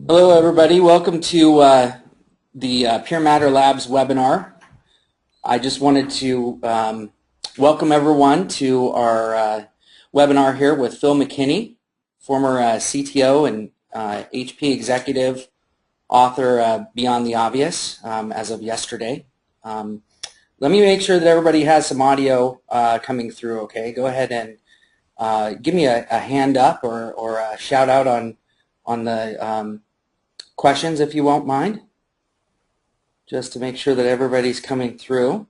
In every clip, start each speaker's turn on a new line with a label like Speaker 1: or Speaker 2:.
Speaker 1: Hello, everybody. Welcome to the Pure Matter Labs webinar. I just wanted to welcome everyone to our webinar here with Phil McKinney, former CTO and HP executive, author Beyond the Obvious as of yesterday. Let me make sure that everybody has some audio coming through, okay? Go ahead and give me a hand up or a shout out on the questions if you won't mind, just to make sure that everybody's coming through.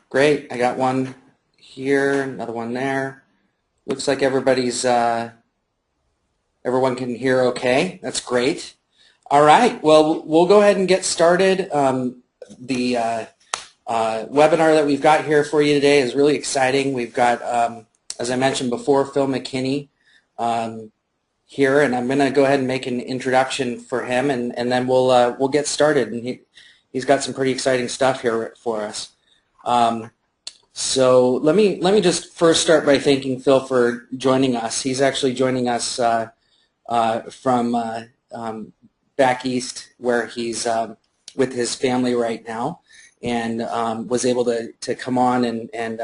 Speaker 1: Great, I got one here, another one there. Looks like everybody's, everyone can hear okay. That's great. All right, well, we'll go ahead and get started. The webinar that we've got here for you today is really exciting. We've got, as I mentioned before, Phil McKinney here, and I'm going to go ahead and make an introduction for him, and then we'll get started. And he's got some pretty exciting stuff here for us. So let me just first start by thanking Phil for joining us. He's actually joining us from back east, where he's with his family right now, and was able to come on and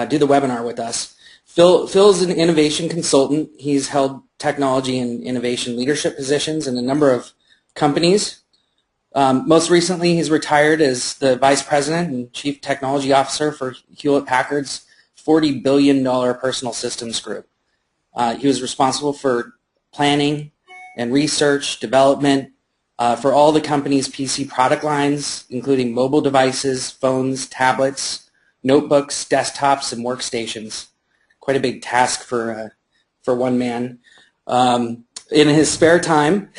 Speaker 1: do the webinar with us. Phil's an innovation consultant. He's held technology and innovation leadership positions in a number of companies. Most recently, he's retired as the Vice President and Chief Technology Officer for Hewlett-Packard's $40 billion personal systems group. He was responsible for planning and research, development, for all the company's PC product lines, including mobile devices, phones, tablets, notebooks, desktops, and workstations. Quite a big task for one man. In his spare time,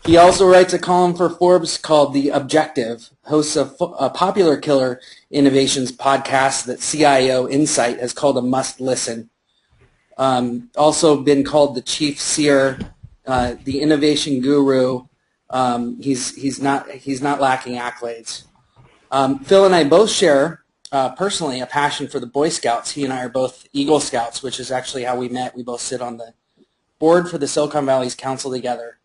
Speaker 1: he also writes a column for Forbes called The Objective, hosts a popular killer innovations podcast that CIO Insight has called a must-listen. Also been called the Chief Seer, the Innovation Guru. He's not lacking accolades. Phil and I both share personally a passion for the Boy Scouts. He and I are both Eagle Scouts, which is actually how we met. We both sit on the board for the Silicon Valley's council together.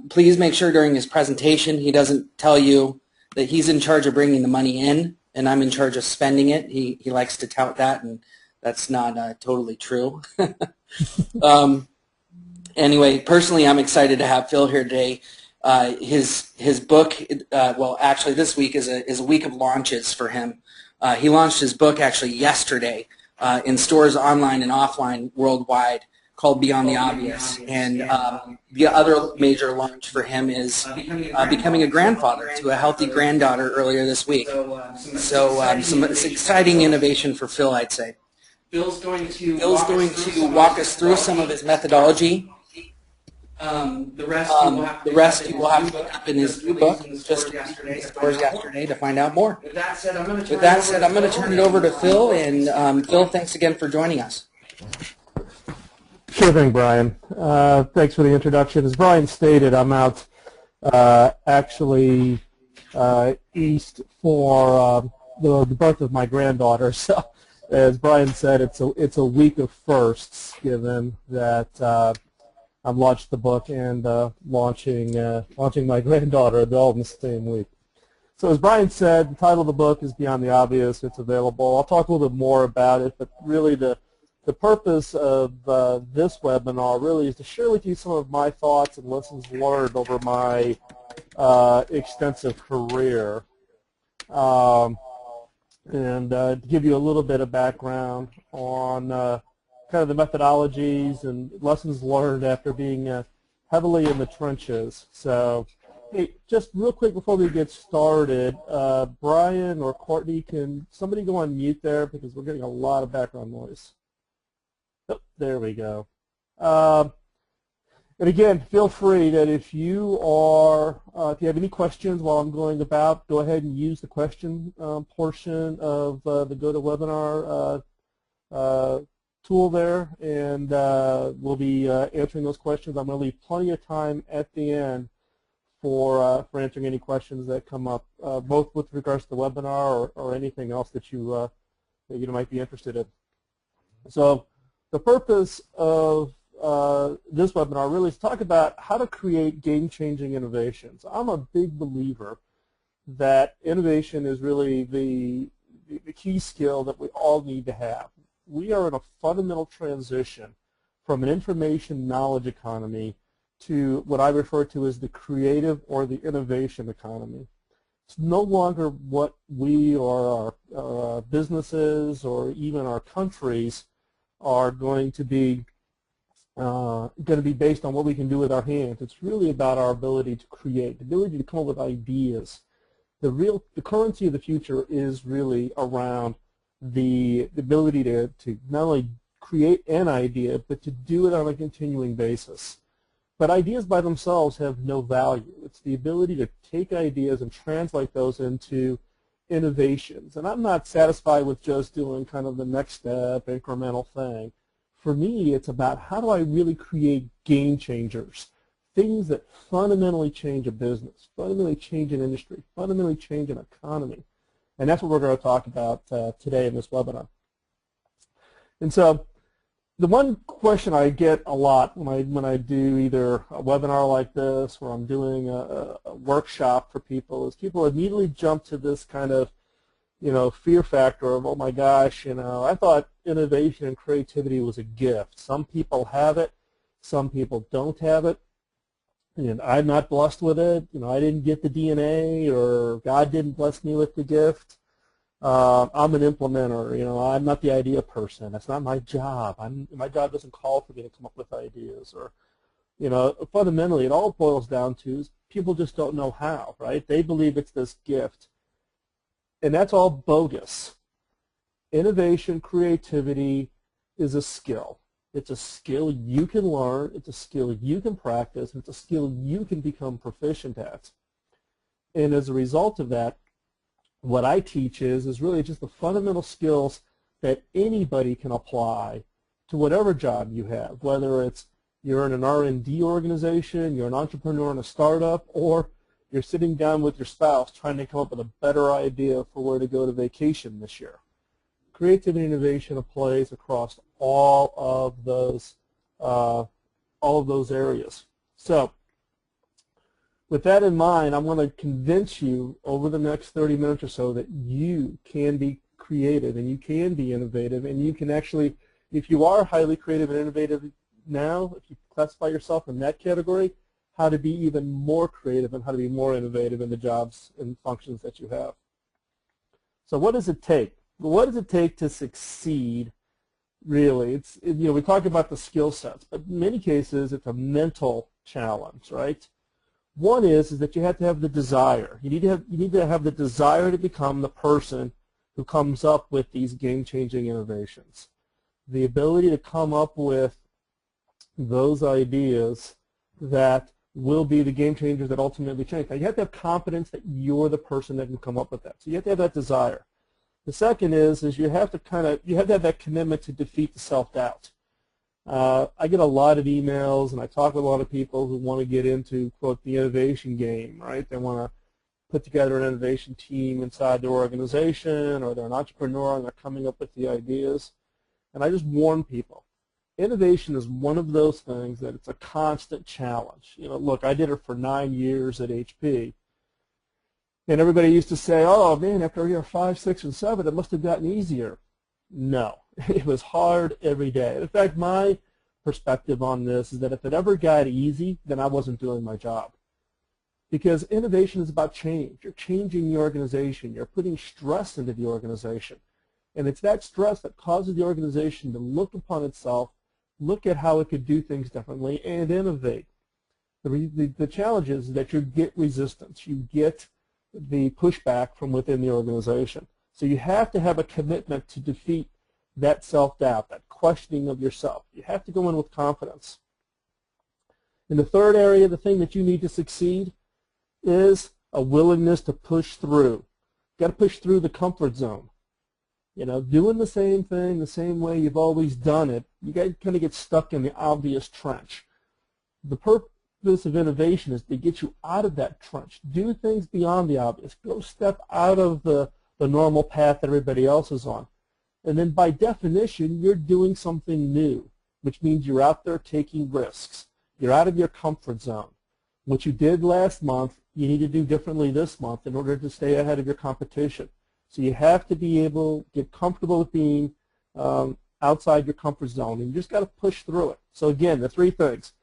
Speaker 1: Please make sure during his presentation he doesn't tell you that he's in charge of bringing the money in and I'm in charge of spending it. He likes to tout that, and that's not totally true. Anyway, personally, I'm excited to have Phil here today. His book, well, actually, this week is a week of launches for him. He launched his book actually yesterday in stores online and offline worldwide, called Beyond the Obvious. And the other major launch for him is becoming a grandfather to a healthy granddaughter earlier this week. So some exciting innovation for Phil, I'd say. Phil's going to walk us through some of his methodology. The rest you will have to look up in his new book, just yesterday, to find out more. With that said, I'm going to turn it over to Phil, and Phil, thanks again for joining us.
Speaker 2: Sure thing, Brian. Thanks for the introduction. As Brian stated, I'm out actually east for the birth of my granddaughter. So, as Brian said, it's a week of firsts, given that I've launched the book and launching my granddaughter all in the same week. So as Brian said, the title of the book is Beyond the Obvious. It's available. I'll talk a little bit more about it, but really the purpose of this webinar really is to share with you some of my thoughts and lessons learned over my extensive career, and to give you a little bit of background on kind of the methodologies and lessons learned after being heavily in the trenches. So, hey, just real quick before we get started, Brian or Courtney, can somebody go on mute there, because we're getting a lot of background noise. Oh, there we go. And again, feel free that if you have any questions while I'm going about, go ahead and use the question portion of the GoToWebinar tool there, and we'll be answering those questions. I'm going to leave plenty of time at the end for answering any questions that come up, both with regards to the webinar or anything else that you that you might be interested in. So the purpose of this webinar really is to talk about how to create game-changing innovations. I'm a big believer that innovation is really the key skill that we all need to have. We are in a fundamental transition from an information knowledge economy to what I refer to as the creative or the innovation economy. It's no longer what we or our businesses or even our countries are going to be based on what we can do with our hands. It's really about our ability to create, the ability to come up with ideas. The currency of the future is really around the ability to not only create an idea, but to do it on a continuing basis. But ideas by themselves have no value. It's the ability to take ideas and translate those into innovations. And I'm not satisfied with just doing kind of the next step, incremental thing. For me, it's about how do I really create game changers, things that fundamentally change a business, fundamentally change an industry, fundamentally change an economy. And that's what we're going to talk about today in this webinar. And so the one question I get a lot when I do either a webinar like this or I'm doing a workshop for people is people immediately jump to this kind of, fear factor of, oh my gosh, I thought innovation and creativity was a gift. Some people have it, some people don't have it, and I'm not blessed with it. I didn't get the DNA, or God didn't bless me with the gift. I'm an implementer. I'm not the idea person. That's not my job. My job doesn't call for me to come up with ideas. Or, fundamentally, it all boils down to is people just don't know how, right? They believe it's this gift, and that's all bogus. Innovation, creativity is a skill. It's a skill you can learn. It's a skill you can practice. It's a skill you can become proficient at. And as a result of that, what I teach is really just the fundamental skills that anybody can apply to whatever job you have, whether it's you're in an R&D organization, you're an entrepreneur in a startup, or you're sitting down with your spouse trying to come up with a better idea for where to go to vacation this year. Creativity and innovation applies across all of those areas. So, with that in mind, I'm going to convince you over the next 30 minutes or so that you can be creative and you can be innovative, and you can actually, if you are highly creative and innovative now, if you classify yourself in that category, how to be even more creative and how to be more innovative in the jobs and functions that you have. So what does it take? What does it take to succeed, really? We talk about the skill sets, but in many cases it's a mental challenge, right? One is that you have to have the desire. You need to have the desire to become the person who comes up with these game-changing innovations. The ability to come up with those ideas that will be the game changers that ultimately change. Now, you have to have confidence that you're the person that can come up with that. So you have to have that desire. The second is you have to have that commitment to defeat the self-doubt. I get a lot of emails, and I talk with a lot of people who want to get into, quote, the innovation game, right? They want to put together an innovation team inside their organization, or they're an entrepreneur and they're coming up with the ideas. And I just warn people, innovation is one of those things that it's a constant challenge. Look, I did it for 9 years at HP, and everybody used to say, oh man, after year 5, 6, and 7, it must have gotten easier. No, it was hard every day. In fact, my perspective on this is that if it ever got easy, then I wasn't doing my job. Because innovation is about change. You're changing the organization. You're putting stress into the organization. And it's that stress that causes the organization to look upon itself, look at how it could do things differently, and innovate. The challenge is that you get resistance. You get the pushback from within the organization. So you have to have a commitment to defeat that self-doubt, that questioning of yourself. You have to go in with confidence. And the third area, the thing that you need to succeed, is a willingness to push through. You've got to push through the comfort zone. Doing the same thing the same way you've always done it, you got to kind of get stuck in the obvious trench. The purpose of innovation is to get you out of that trench. Do things beyond the obvious. Go step out of the normal path that everybody else is on. And then by definition, you're doing something new, which means you're out there taking risks. You're out of your comfort zone. What you did last month, you need to do differently this month in order to stay ahead of your competition. So you have to be able to get comfortable with being outside your comfort zone, and you just got to push through it. So again, the three things: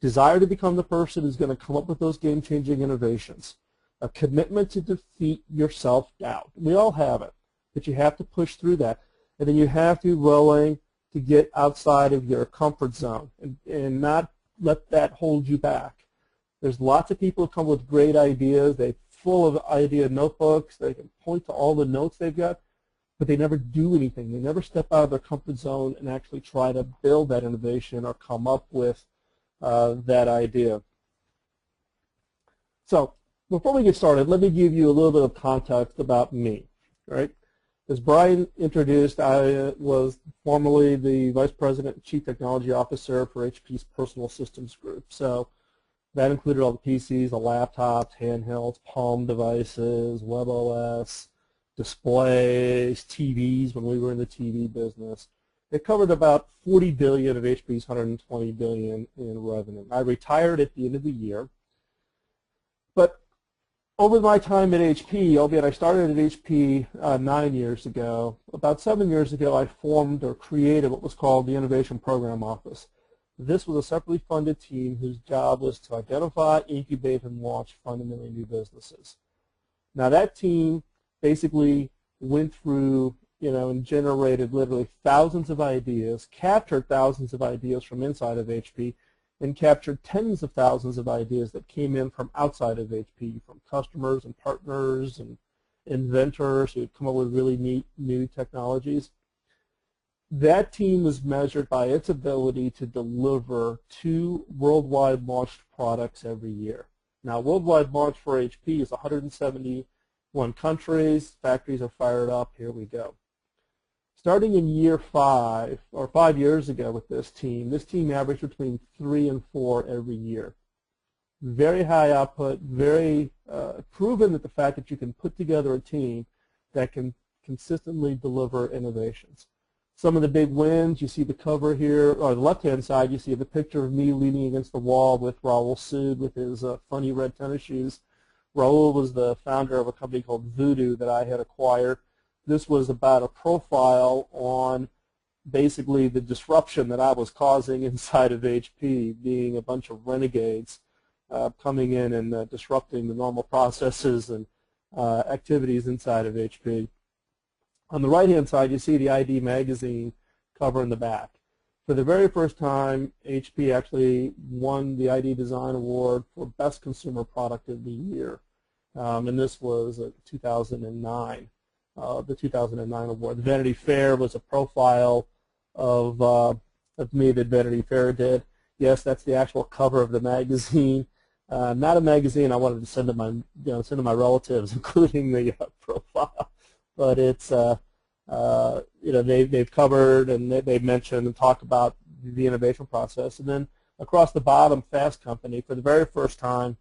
Speaker 2: desire to become the person who's going to come up with those game-changing innovations, a commitment to defeat your self-doubt. We all have it, but you have to push through that. And then you have to be willing to get outside of your comfort zone and not let that hold you back. There's lots of people who come with great ideas. They're full of idea notebooks. They can point to all the notes they've got, but they never do anything. They never step out of their comfort zone and actually try to build that innovation or come up with that idea. So before we get started, let me give you a little bit of context about me. Right? As Brian introduced, I was formerly the Vice President and Chief Technology Officer for HP's Personal Systems Group. So that included all the PCs, the laptops, handhelds, Palm devices, WebOS, displays, TVs when we were in the TV business. It covered about $40 billion of HP's $120 billion in revenue. I retired at the end of the year. But over my time at HP, albeit I started at HP 9 years ago, about 7 years ago I formed or created what was called the Innovation Program Office. This was a separately funded team whose job was to identify, incubate, and launch fundamentally new businesses. Now that team basically went through, and generated literally thousands of ideas, captured thousands of ideas from inside of HP, and captured tens of thousands of ideas that came in from outside of HP, from customers and partners and inventors who had come up with really neat new technologies. That team was measured by its ability to deliver 2 worldwide launched products every year. Now, worldwide launch for HP is 171 countries. Factories are fired up. Here we go. Starting in year 5, or 5 years ago with this team averaged between 3 and 4 every year. Very high output, very proven that the fact that you can put together a team that can consistently deliver innovations. Some of the big wins, you see the cover here, or the left-hand side, you see the picture of me leaning against the wall with Raul Sood with his funny red tennis shoes. Raul was the founder of a company called Voodoo that I had acquired. This was about a profile on basically the disruption that I was causing inside of HP, being a bunch of renegades coming in and disrupting the normal processes and activities inside of HP. On the right-hand side, you see the ID magazine cover in the back. For the very first time, HP actually won the ID Design Award for Best Consumer Product of the Year, and this was 2009. The 2009 award. The Vanity Fair was a profile of me that Vanity Fair did. Yes, that's the actual cover of the magazine. Not a magazine I wanted to send to my send to my relatives, including the profile. But it's they've covered and they've mentioned and talked about the innovation process. And then across the bottom, Fast Company, for the very first time,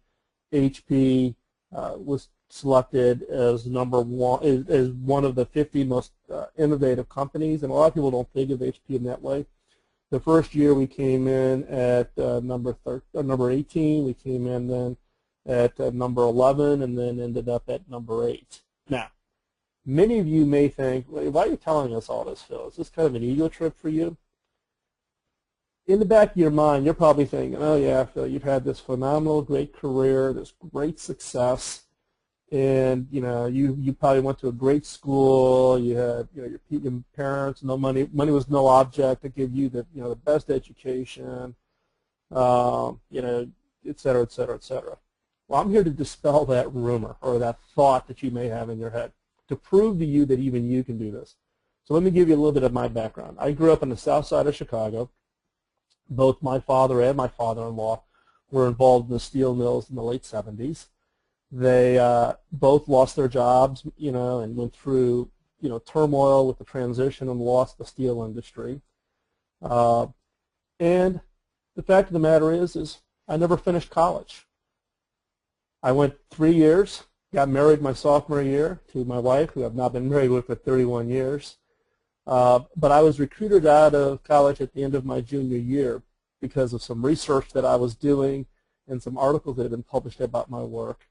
Speaker 2: HP was selected as one of the 50 most innovative companies, and a lot of people don't think of HP in that way. The first year we came in at number 18. We came in then at number 11, and then ended up at number 8. Now, many of you may think, why are you telling us all this, Phil? Is this kind of an ego trip for you? In the back of your mind, you're probably thinking, oh yeah, Phil, you've had this phenomenal, great career, this great success, and you probably went to a great school. You had your parents, no money. Money was no object to give you the the best education, et cetera, et cetera, et cetera. Well, I'm here to dispel that rumor or that thought that you may have in your head, to prove to you that even you can do this. So let me give you a little bit of my background. I grew up on the south side of Chicago. Both my father and my father-in-law were involved in the steel mills in the late 70s. They both lost their jobs, and went through, turmoil with the transition and lost the steel industry. And the fact of the matter is I never finished college. I went 3 years, got married my sophomore year to my wife, who I've now been married with for 31 years. But I was recruited out of college at the end of my junior year because of some research that I was doing and some articles that had been published about my work,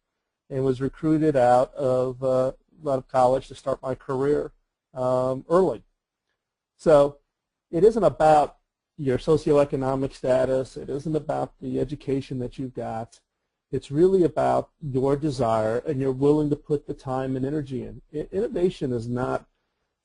Speaker 2: and was recruited out of college to start my career early. So it isn't about your socioeconomic status. It isn't about the education that you've got. It's really about your desire, and you're willing to put the time and energy in. Innovation is not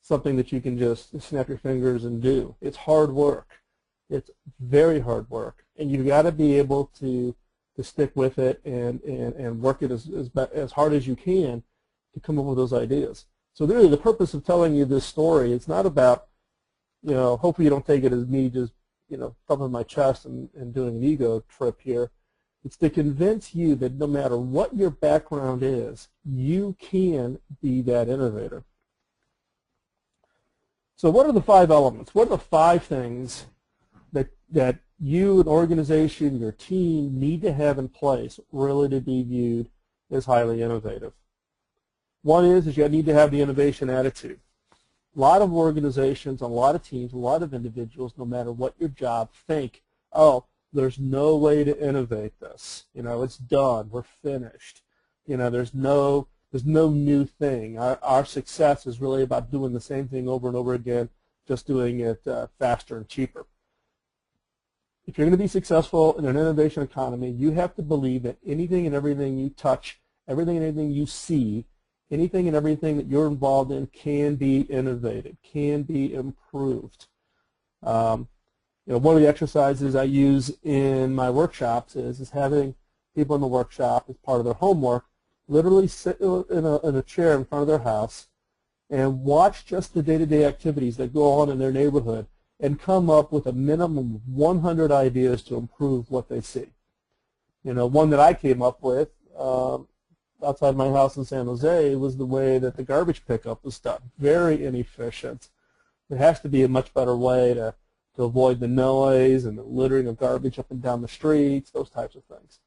Speaker 2: something that you can just snap your fingers and do. It's hard work. It's very hard work, and you've got to be able to stick with it and work it as hard as you can to come up with those ideas. So really the purpose of telling you this story, it's not about, hopefully you don't take it as me just, thumping my chest and doing an ego trip here. It's to convince you that no matter what your background is, you can be that innovator. So what are the 5 elements? What are the 5 things that you, an organization, your team need to have in place really to be viewed as highly innovative? One is you need to have the innovation attitude. A lot of organizations, a lot of teams, a lot of individuals, no matter what your job, think, oh, there's no way to innovate this. It's done. We're finished. There's no new thing. Our success is really about doing the same thing over and over again, just doing it faster and cheaper. If you're going to be successful in an innovation economy, you have to believe that anything and everything you touch, everything and everything you see, anything and everything that you're involved in can be innovated, can be improved. One of the exercises I use in my workshops is having people in the workshop, as part of their homework, literally sit in a chair in front of their house and watch just the day-to-day activities that go on in their neighborhood and come up with a minimum of 100 ideas to improve what they see. One that I came up with outside my house in San Jose was the way that the garbage pickup was done. Very inefficient. There has to be a much better way to avoid the noise and the littering of garbage up and down the streets, those types of things.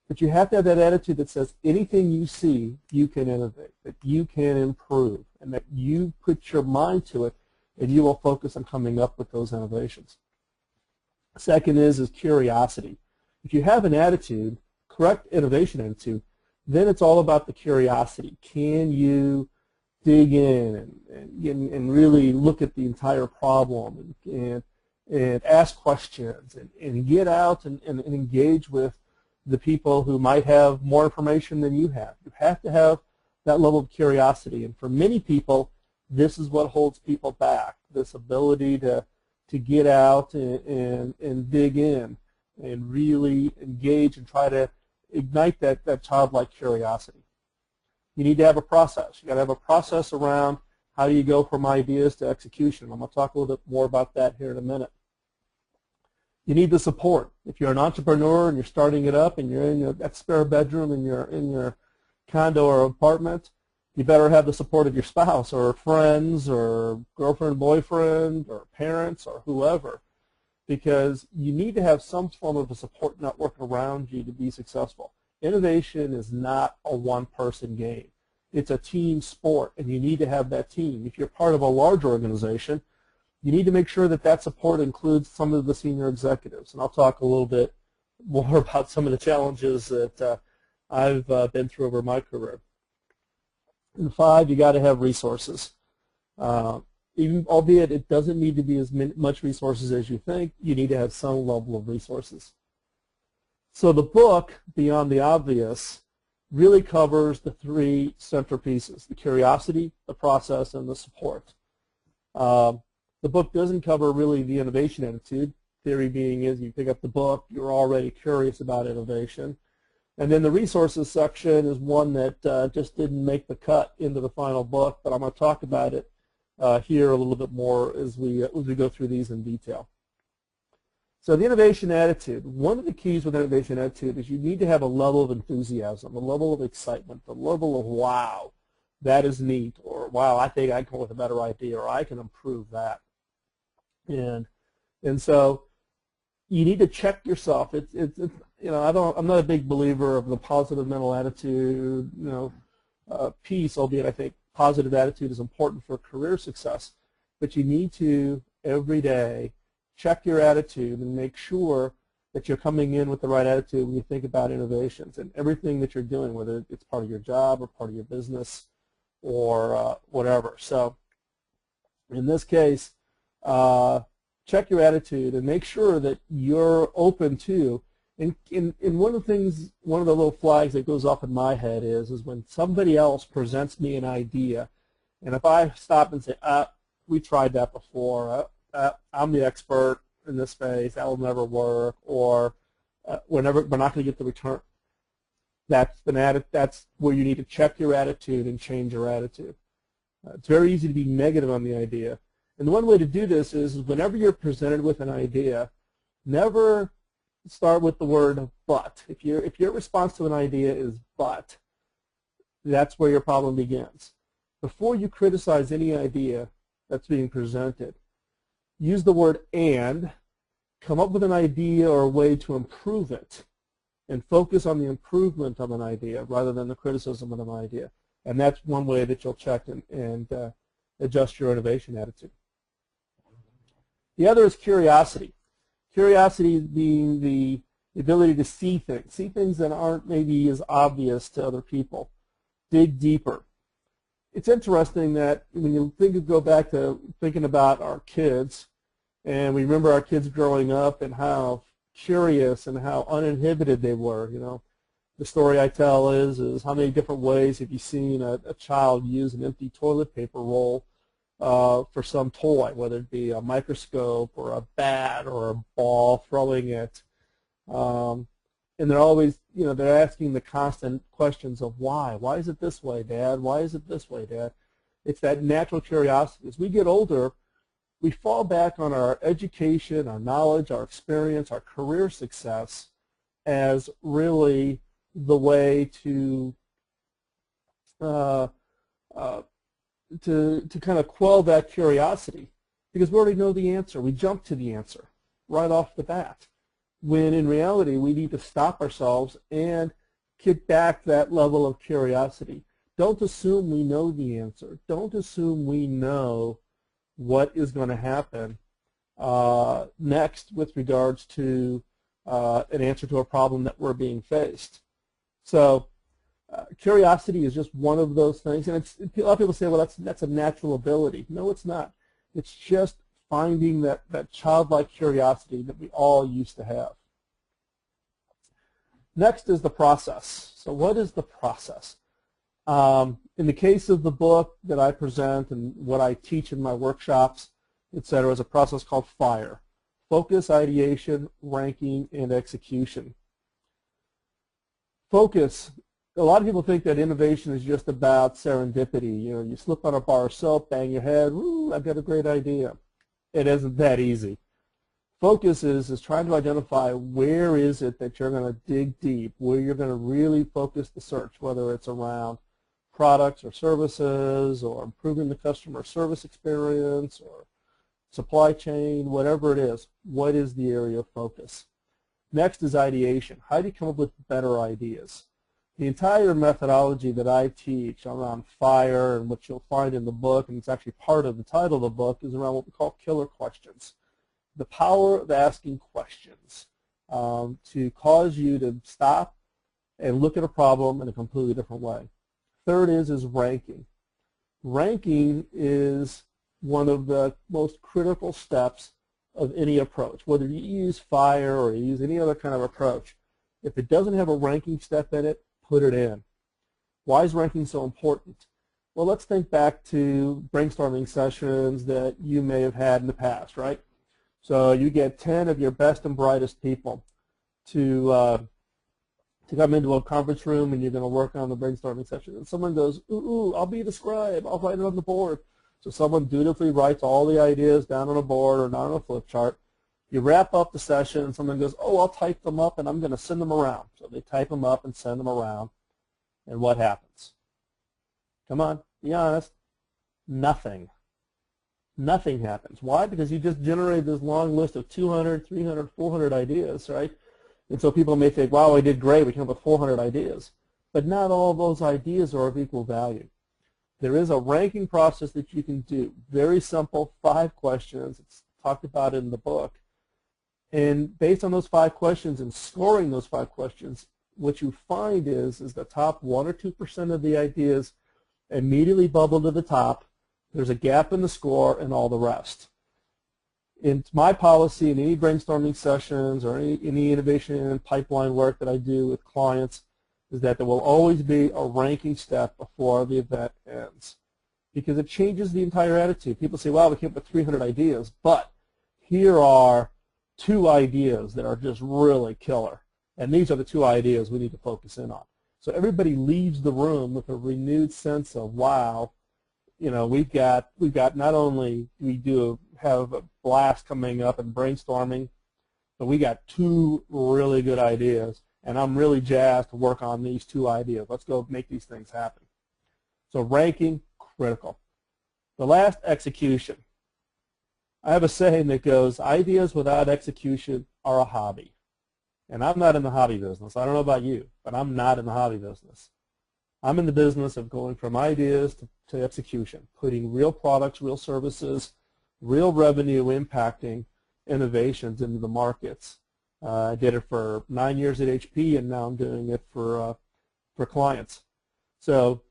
Speaker 2: But you have to have that attitude that says anything you see, you can innovate, that you can improve, and that you put your mind to it, and you will focus on coming up with those innovations. Second is curiosity. If you have an attitude, correct innovation attitude, then it's all about the curiosity. Can you dig in and really look at the entire problem and ask questions and get out and engage with the people who might have more information than you have? You have to have that level of curiosity, and for many people, this is what holds people back, this ability to get out and dig in and really engage and try to ignite that childlike curiosity. You need to have a process. You've got to have a process around how do you go from ideas to execution. I'm going to talk a little bit more about that here in a minute. You need the support. If you're an entrepreneur and you're starting it up and you're in that spare bedroom in your condo or apartment, you better have the support of your spouse or friends or girlfriend, boyfriend, or parents or whoever, because you need to have some form of a support network around you to be successful. Innovation is not a one-person game. It's a team sport, and you need to have that team. If you're part of a large organization, you need to make sure that that support includes some of the senior executives, and I'll talk a little bit more about some of the challenges that I've been through over my career. And 5, you got to have resources. Even albeit it doesn't need to be as much resources as you think, you need to have some level of resources. So the book, Beyond the Obvious, really covers the 3 centerpieces: the curiosity, the process, and the support. The book doesn't cover really the innovation attitude. Theory being is you pick up the book, you're already curious about innovation. And then the resources section is one that just didn't make the cut into the final book, but I'm going to talk about it here a little bit more as we go through these in detail. So the innovation attitude, one of the keys with innovation attitude is you need to have a level of enthusiasm, a level of excitement, a level of wow, that is neat, or wow, I think I can come up with a better idea, or I can improve that. And so you need to check yourself. I'm not a big believer of the positive mental attitude, piece, albeit I think positive attitude is important for career success. but you need to, every day, check your attitude and make sure that you're coming in with the right attitude when you think about innovations and everything that you're doing, whether it's part of your job or part of your business or whatever. So in this case, check your attitude and make sure that you're open to. And one of the things, one of the little flags that goes off in my head is when somebody else presents me an idea, and if I stop and say, we tried that before, I'm the expert in this space, that will never work, or we're not going to get the return. That's where you need to check your attitude and change your attitude. It's very easy to be negative on the idea. And the one way to do this is whenever you're presented with an idea, never start with the word but. If your response to an idea is but, that's where your problem begins. Before you criticize any idea that's being presented, use the word and, come up with an idea or a way to improve it, and focus on the improvement of an idea rather than the criticism of an idea. And that's one way that you'll check and adjust your innovation attitude. The other is curiosity. Curiosity being the ability to see things that aren't maybe as obvious to other people. Dig deeper. It's interesting that when you go back to thinking about our kids, and we remember our kids growing up and how curious and how uninhibited they were. You know, the story I tell is how many different ways have you seen a child use an empty toilet paper roll for some toy, whether it be a microscope or a bat or a ball, throwing it. And they're always, they're asking the constant questions of why. Why is it this way, Dad? Why is it this way, Dad? It's that natural curiosity. As we get older, we fall back on our education, our knowledge, our experience, our career success as really the way to kind of quell that curiosity, because we already know the answer. We jump to the answer right off the bat, when in reality we need to stop ourselves and kick back that level of curiosity. Don't assume we know the answer. Don't assume we know what is going to happen next with regards to an answer to a problem that we're being faced. So curiosity is just one of those things, and a lot of people say, well, that's a natural ability. No, it's not. It's just finding that childlike curiosity that we all used to have. Next is the process. So what is the process? In the case of the book that I present and what I teach in my workshops, etc., is a process called FIRE: focus, ideation, ranking, and execution. Focus. A lot of people think that innovation is just about serendipity. You slip on a bar of soap, bang your head, woo, I've got a great idea. It isn't that easy. Focus is trying to identify where is it that you're going to dig deep, where you're going to really focus the search, whether it's around products or services or improving the customer service experience or supply chain, whatever it is. What is the area of focus? Next is ideation. How do you come up with better ideas? The entire methodology that I teach around FIRE, and what you'll find in the book, and it's actually part of the title of the book, is around what we call killer questions. The power of asking questions to cause you to stop and look at a problem in a completely different way. Third is ranking. Ranking is one of the most critical steps of any approach, whether you use FIRE or you use any other kind of approach. If it doesn't have a ranking step in it, put it in. Why is ranking so important? Well, let's think back to brainstorming sessions that you may have had in the past, right? So you get 10 of your best and brightest people to come into a conference room, and you're going to work on the brainstorming session. And someone goes, ooh, I'll be the scribe. I'll write it on the board. So someone dutifully writes all the ideas down on a board or down on a flip chart. You wrap up the session, and someone goes, oh, I'll type them up, and I'm going to send them around. So they type them up and send them around. And what happens? Come on, be honest. Nothing. Nothing happens. Why? Because you just generated this long list of 200, 300, 400 ideas, right? And so people may think, wow, I did great. We came up with 400 ideas. But not all of those ideas are of equal value. There is a ranking process that you can do. Very simple, 5 questions. It's talked about in the book. And based on those 5 questions and scoring those 5 questions, what you find is the top 1 or 2% of the ideas immediately bubble to the top. There's a gap in the score and all the rest. It's my policy in any brainstorming sessions or any innovation and pipeline work that I do with clients is that there will always be a ranking step before the event ends, because it changes the entire attitude. People say, well, we came up with 300 ideas, but here are 2 ideas that are just really killer, and these are the 2 ideas we need to focus in on. So everybody leaves the room with a renewed sense of, wow, you know, we've got not only do we have a blast coming up and brainstorming, but we got 2 really good ideas, and I'm really jazzed to work on these 2 ideas. Let's go make these things happen. So ranking, critical. The last, execution. I have a saying that goes, ideas without execution are a hobby. And I'm not in the hobby business. I don't know about you, but I'm not in the hobby business. I'm in the business of going from ideas to execution, putting real products, real services, real revenue impacting innovations into the markets. I did it for 9 years at HP, and now I'm doing it for clients. So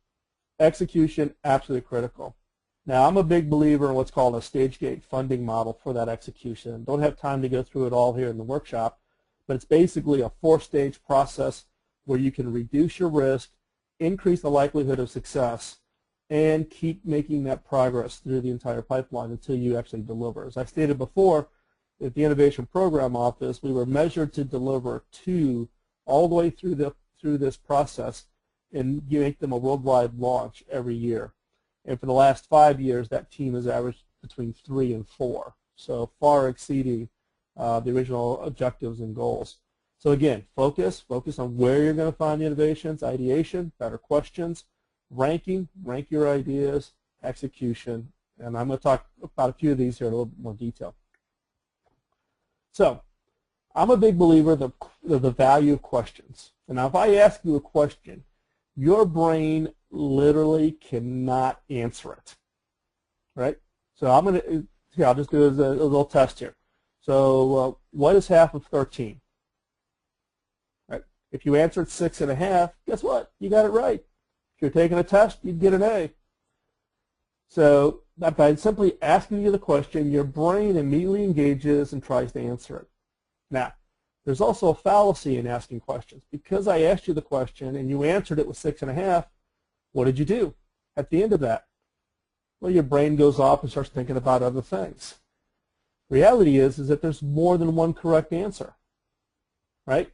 Speaker 2: execution, absolutely critical. Now, I'm a big believer in what's called a stage gate funding model for that execution. Don't have time to go through it all here in the workshop, but it's basically a 4-stage process where you can reduce your risk, increase the likelihood of success, and keep making that progress through the entire pipeline until you actually deliver. As I stated before, at the Innovation Program Office, we were measured to deliver 2 all the way through this process, and you make them a worldwide launch every year. And for the last 5 years, that team has averaged between 3 and 4, so far exceeding the original objectives and goals. So again, focus on where you're going to find the innovations, ideation, better questions, ranking, rank your ideas, execution, and I'm going to talk about a few of these here in a little bit more detail. So I'm a big believer of the value of questions. And now if I ask you a question, your brain literally cannot answer it, right? So I'm going to, here, I'll just do a little test here. So what is half of 13? Right? If you answered 6.5, guess what? You got it right. If you're taking a test, you'd get an A. So by simply asking you the question, your brain immediately engages and tries to answer it. Now, there's also a fallacy in asking questions. Because I asked you the question and you answered it with 6.5, what did you do at the end of that? Well, your brain goes off and starts thinking about other things. Reality is that there's more than one correct answer, right?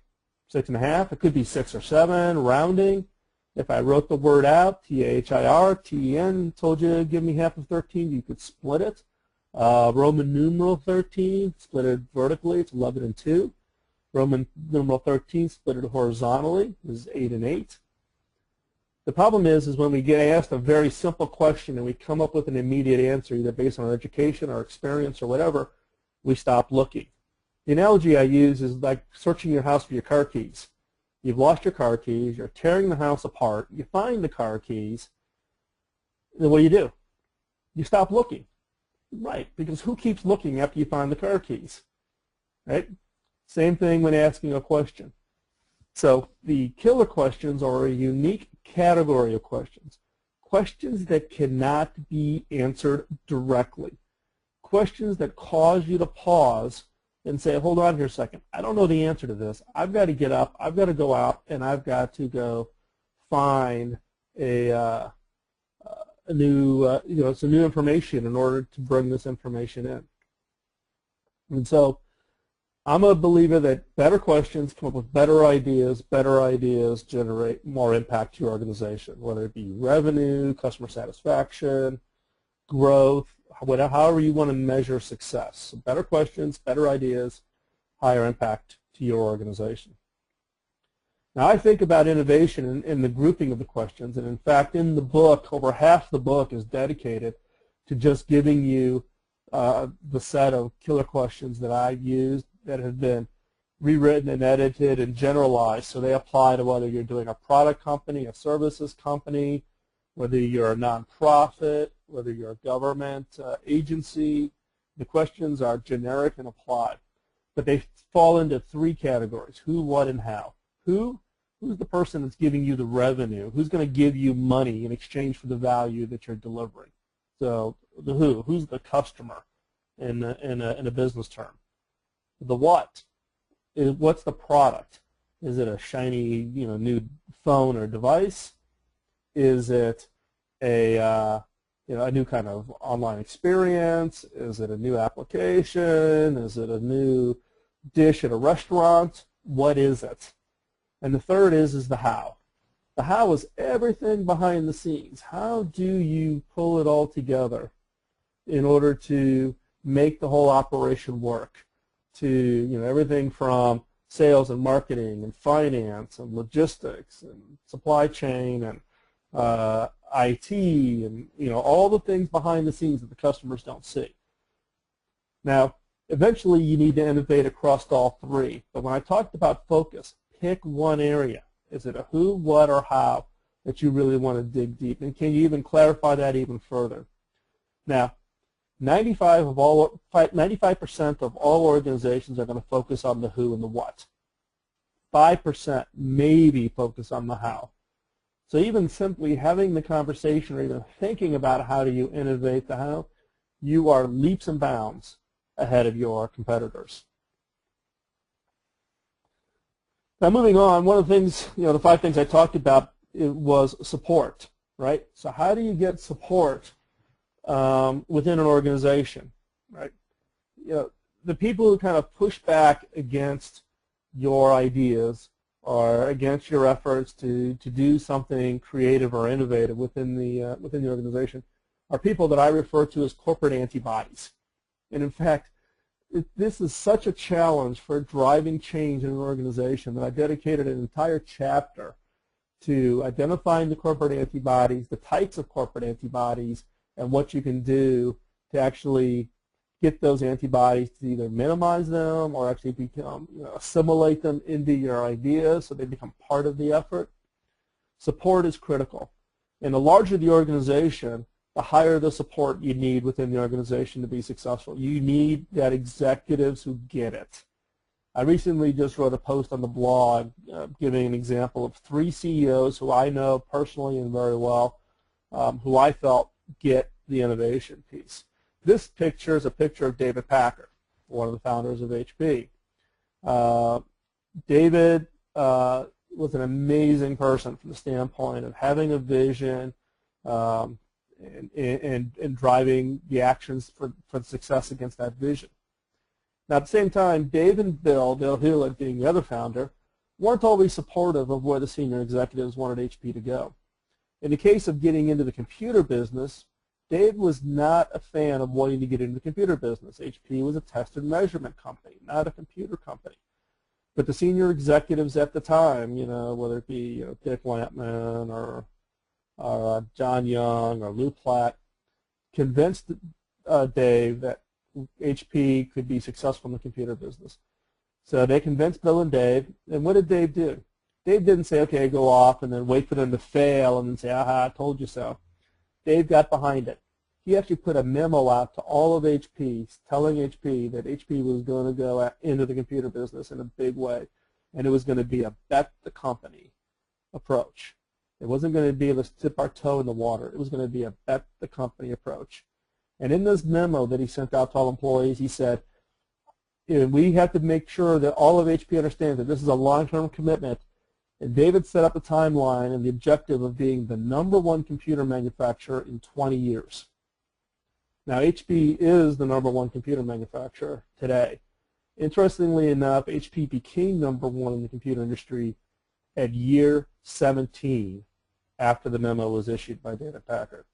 Speaker 2: 6.5, it could be 6 or 7, rounding. If I wrote the word out, T-H-I-R, T-E-N, told you give me half of 13, you could split it. Roman numeral 13, split it vertically, it's 11 and 2. Roman numeral 13, split it horizontally, is 8 and 8. The problem is when we get asked a very simple question and we come up with an immediate answer, either based on our education, our experience, or whatever, we stop looking. The analogy I use is like searching your house for your car keys. You've lost your car keys, you're tearing the house apart, you find the car keys, then what do? You stop looking. Right, because who keeps looking after you find the car keys? Right? Same thing when asking a question. So the killer questions are a unique category of questions. Questions that cannot be answered directly. Questions that cause you to pause and say, hold on here a second, I don't know the answer to this. I've got to get up, I've got to go out, and I've got to go find some new information in order to bring this information in. And so I'm a believer that better questions come up with better ideas generate more impact to your organization, whether it be revenue, customer satisfaction, growth, however you want to measure success. So better questions, better ideas, higher impact to your organization. Now I think about innovation in the grouping of the questions, and in fact in the book, over half the book is dedicated to just giving you the set of killer questions that I've used that have been rewritten and edited and generalized, so they apply to whether you're doing a product company, a services company, whether you're a nonprofit, whether you're a government agency. The questions are generic and applied, but they fall into three categories: who, what, and how. Who's the person that's giving you the revenue? Who's going to give you money in exchange for the value that you're delivering? So the who's the customer in a business term? The what is, what's the product? Is it a shiny, new phone or device? Is it a new kind of online experience? Is it a new application? Is it a new dish at a restaurant? What is it? And the third is the how. The how is everything behind the scenes. How do you pull it all together in order to make the whole operation work? To everything from sales and marketing and finance and logistics and supply chain and IT and all the things behind the scenes that the customers don't see. Now, eventually you need to innovate across all three. But when I talked about focus, pick one area. Is it a who, what, or how that you really want to dig deep? And can you even clarify that even further? Now, 95% of all organizations are going to focus on the who and the what. 5% maybe focus on the how. So even simply having the conversation or even thinking about how do you innovate the how, you are leaps and bounds ahead of your competitors. Now moving on, one of the things, the 5 things I talked about, it was support, right? So how do you get support within an organization, right? The people who kind of push back against your ideas or against your efforts to do something creative or innovative within the organization are people that I refer to as corporate antibodies. And in fact, this is such a challenge for driving change in an organization that I dedicated an entire chapter to identifying the corporate antibodies, the types of corporate antibodies, and what you can do to actually get those antibodies to either minimize them or actually become, assimilate them into your ideas so they become part of the effort. Support is critical. And the larger the organization, the higher the support you need within the organization to be successful. You need that executives who get it. I recently just wrote a post on the blog giving an example of 3 CEOs who I know personally and very well, who I felt get the innovation piece. This picture is a picture of David Packard, one of the founders of HP. David was an amazing person from the standpoint of having a vision and driving the actions for the success against that vision. Now, at the same time, Dave and Bill Hewlett, being the other founder, weren't always supportive of where the senior executives wanted HP to go. In the case of getting into the computer business, Dave was not a fan of wanting to get into the computer business. HP was a test and measurement company, not a computer company. But the senior executives at the time, whether it be Dick Lampman or John Young or Lou Platt, convinced Dave that HP could be successful in the computer business. So they convinced Bill and Dave, and what did Dave do? Dave didn't say, okay, go off and then wait for them to fail and then say, aha, I told you so. Dave got behind it. He actually put a memo out to all of HP telling HP that HP was going to go into the computer business in a big way, and it was going to be a bet the company approach. It wasn't going to be let's dip our toe in the water. It was going to be a bet the company approach. And in this memo that he sent out to all employees, he said, we have to make sure that all of HP understands that this is a long-term commitment. And David set up a timeline and the objective of being the #1 computer manufacturer in 20 years. Now, HP is the #1 computer manufacturer today. Interestingly enough, HP became #1 in the computer industry at year 17 after the memo was issued by David Packard.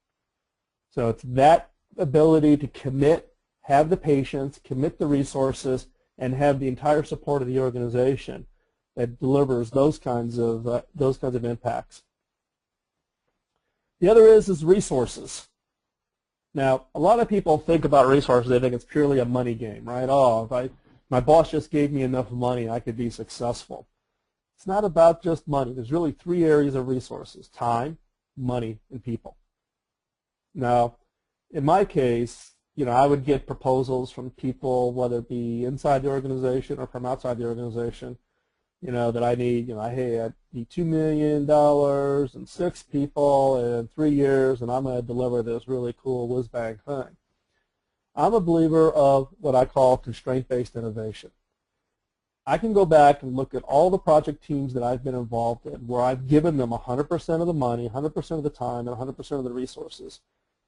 Speaker 2: So it's that ability to commit, have the patience, commit the resources, and have the entire support of the organization that delivers those kinds of impacts. The other is resources. Now, a lot of people think about resources, they think it's purely a money game, right? Oh, if my boss just gave me enough money, I could be successful. It's not about just money. There's really 3 areas of resources: time, money and people. Now, in my case, I would get proposals from people, whether it be inside the organization or from outside the organization, that I need, hey, I need $2 million and 6 people in 3 years, and I'm going to deliver this really cool whiz-bang thing. I'm a believer of what I call constraint-based innovation. I can go back and look at all the project teams that I've been involved in where I've given them 100% of the money, 100% of the time, and 100% of the resources.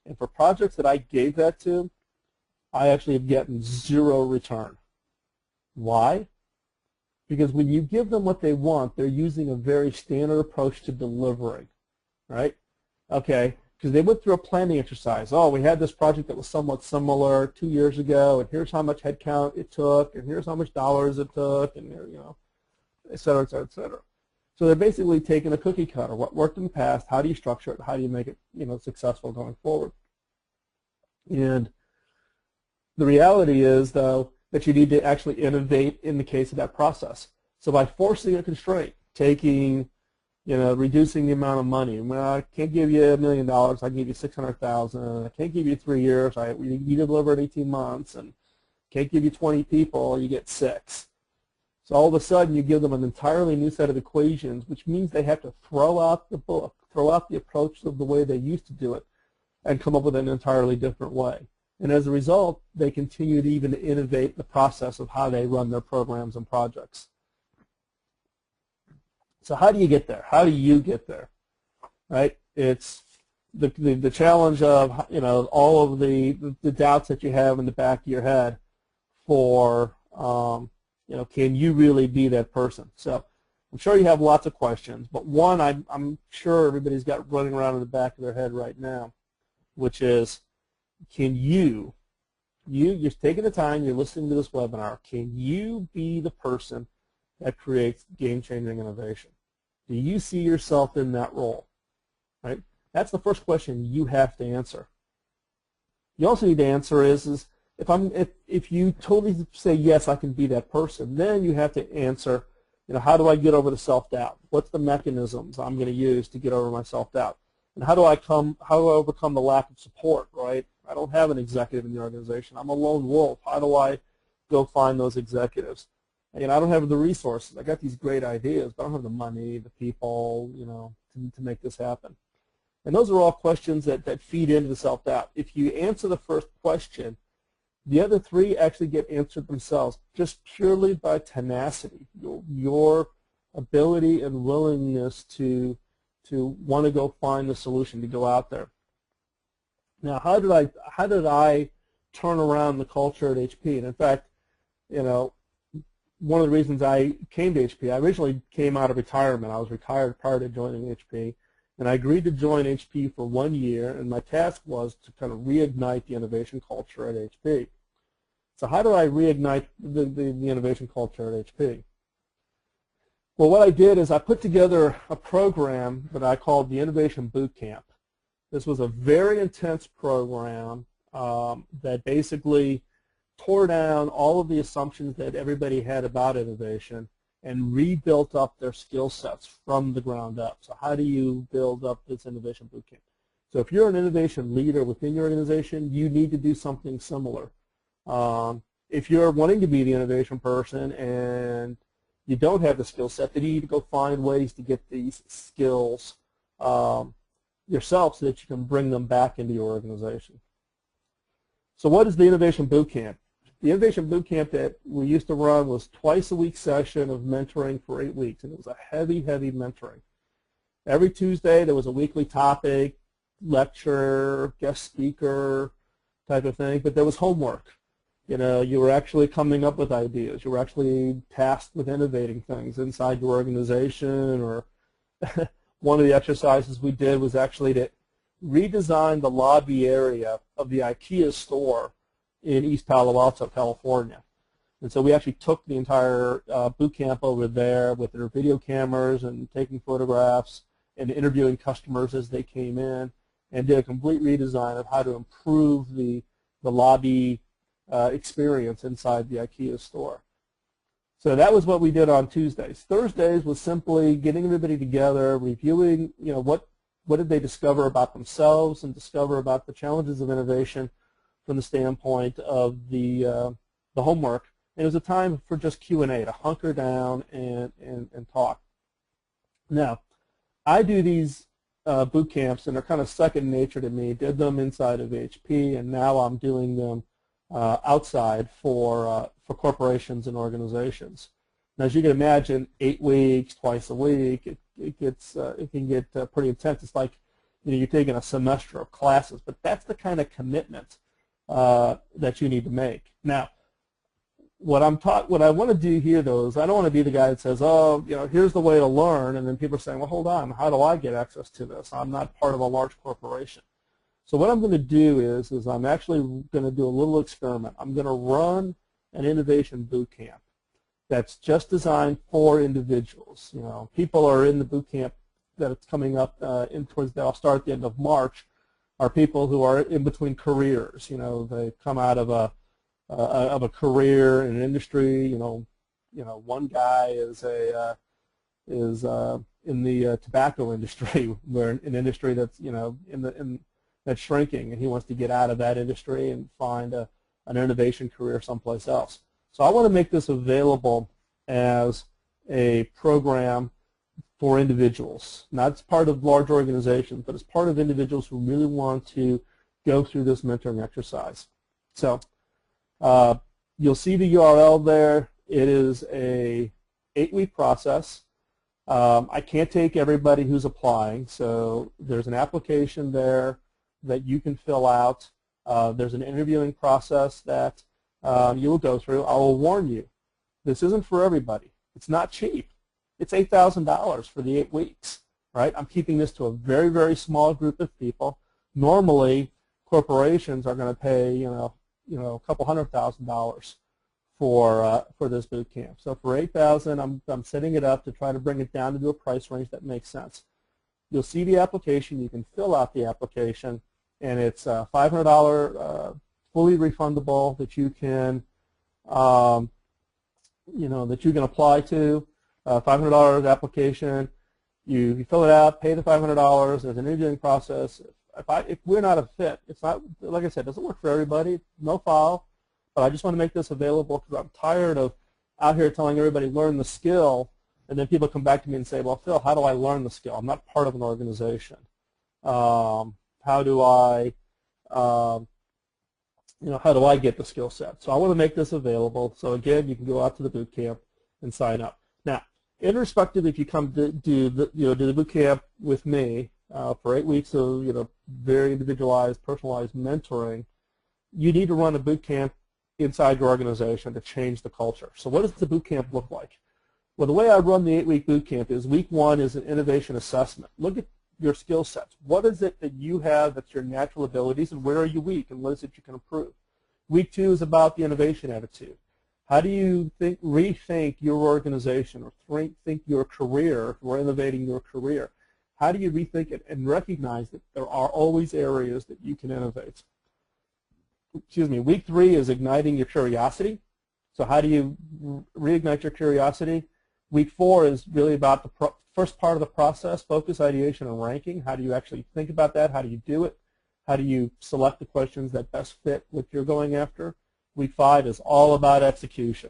Speaker 2: And for projects that I gave that to, I actually have gotten 0 return. Why? Because when you give them what they want, they're using a very standard approach to delivering, right? Okay, because they went through a planning exercise. Oh, we had this project that was somewhat similar 2 years ago, and here's how much headcount it took, and here's how much dollars it took, and et cetera, et cetera, et cetera. So they're basically taking a cookie cutter. What worked in the past, how do you structure it, how do you make it successful going forward? And the reality is, though, that you need to actually innovate in the case of that process. So by forcing a constraint, reducing the amount of money. Well, I can't give you $1 million. I can give you $600,000. I can't give you 3 years. You deliver in 18 months, and can't give you 20 people. You get 6. So all of a sudden, you give them an entirely new set of equations, which means they have to throw out the book, throw out the approach of the way they used to do it, and come up with an entirely different way. And as a result, they continue to even innovate the process of how they run their programs and projects. So how do you get there? How do you get there? Right? It's the challenge of all of the doubts that you have in the back of your head for can you really be that person? So I'm sure you have lots of questions, but one I'm sure everybody's got running around in the back of their head right now, which is, can you're taking the time, you're listening to this webinar, can you be the person that creates game-changing innovation? Do you see yourself in that role? Right? That's the first question you have to answer. You also need to answer is if you totally say yes, I can be that person, then you have to answer, how do I get over the self-doubt? What's the mechanisms I'm going to use to get over my self-doubt? And how do I overcome the lack of support, right? I don't have an executive in the organization. I'm a lone wolf. How do I go find those executives? And I don't have the resources. I got these great ideas, but I don't have the money, the people, to make this happen. And those are all questions that feed into the self-doubt. If you answer the first question, the other 3 actually get answered themselves just purely by tenacity, your ability and willingness to want to go find the solution, to go out there. Now, how did I turn around the culture at HP? And in fact, one of the reasons I came to HP, I originally came out of retirement. I was retired prior to joining HP, and I agreed to join HP for 1 year, and my task was to kind of reignite the innovation culture at HP. So how do I reignite the innovation culture at HP? Well, what I did is I put together a program that I called the Innovation Boot Camp. This was a very intense program that basically tore down all of the assumptions that everybody had about innovation and rebuilt up their skill sets from the ground up. So how do you build up this Innovation Boot Camp? So if you're an innovation leader within your organization, you need to do something similar. If you're wanting to be the innovation person and you don't have the skill set, then you need to go find ways to get these skills yourself so that you can bring them back into your organization. So what is the Innovation Boot Camp? The Innovation Boot Camp that we used to run was twice-a-week session of mentoring for 8 weeks, and it was a heavy, heavy mentoring. Every Tuesday there was a weekly topic, lecture, guest speaker type of thing, but there was homework. You were actually coming up with ideas. You were actually tasked with innovating things inside your organization, or one of the exercises we did was actually to redesign the lobby area of the IKEA store in East Palo Alto, California. And so we actually took the entire boot camp over there with their video cameras and taking photographs and interviewing customers as they came in, and did a complete redesign of how to improve the lobby experience inside the IKEA store. So that was what we did on Tuesdays. Thursdays was simply getting everybody together, reviewing, what what did they discover about themselves and discover about the challenges of innovation from the standpoint of the homework. And it was a time for just Q&A, to hunker down and talk. Now, I do these boot camps, and they're kind of second nature to me. Did them inside of HP, and now I'm doing them outside for corporations and organizations. Now, as you can imagine, 8 weeks, twice a week, it can get pretty intense. It's like, you know, you're taking a semester of classes, but that's the kind of commitment that you need to make. Now, what I want to do here, though, is I don't want to be the guy that says, oh, you know, here's the way to learn, and then people are saying, well, hold on, how do I get access to this? I'm not part of a large corporation. So what I'm going to do is I'm actually going to do a little experiment. I'm going to run an innovation boot camp that's just designed for individuals. You know, people are in the boot camp that it's coming up that'll start at the end of March, are people who are in between careers. You know, they come out of a career in an industry. You know, one guy is in the tobacco industry, where an industry that's, you know, that's shrinking, and he wants to get out of that industry and find an innovation career someplace else. So I want to make this available as a program for individuals, not as part of large organizations, but as part of individuals who really want to go through this mentoring exercise. So you'll see the URL there. It is a 8-week process. I can't take everybody who's applying, so there's an application there that you can fill out. There's an interviewing process that you will go through. I will warn you, this isn't for everybody. It's not cheap. It's $8,000 for the 8 weeks, right? I'm keeping this to a very, very small group of people. Normally, corporations are going to pay, you know, a couple $100,000 for this boot camp. So for $8,000, I'm setting it up to try to bring it down to a price range that makes sense. You'll see the application. You can fill out the application, and it's $500 fully refundable that you can, that you can apply to. $500 application. You fill it out, pay the $500. There's an interviewing process. If we're not a fit, it's not, like I said, it doesn't work for everybody. No foul. But I just want to make this available because I'm tired of out here telling everybody learn the skill, and then people come back to me and say, well, Phil, how do I learn the skill? I'm not part of an organization. How do I get the skill set? So I want to make this available. So again, you can go out to the boot camp and sign up. Now, irrespective if you come to do the boot camp with me for 8 weeks of very individualized, personalized mentoring, you need to run a boot camp inside your organization to change the culture. So what does the boot camp look like? Well, the way I run the 8-week boot camp is week 1 is an innovation assessment. Look at your skill sets. What is it that you have that's your natural abilities, and where are you weak, and what is it you can improve? Week 2 is about the innovation attitude. How do you rethink your organization or rethink your career or innovating your career? How do you rethink it and recognize that there are always areas that you can innovate? Excuse me. Week 3 is igniting your curiosity. So how do you reignite your curiosity? Week 4 is really about the first part of the process, focus, ideation, and ranking. How do you actually think about that? How do you do it? How do you select the questions that best fit what you're going after? Week 5 is all about execution.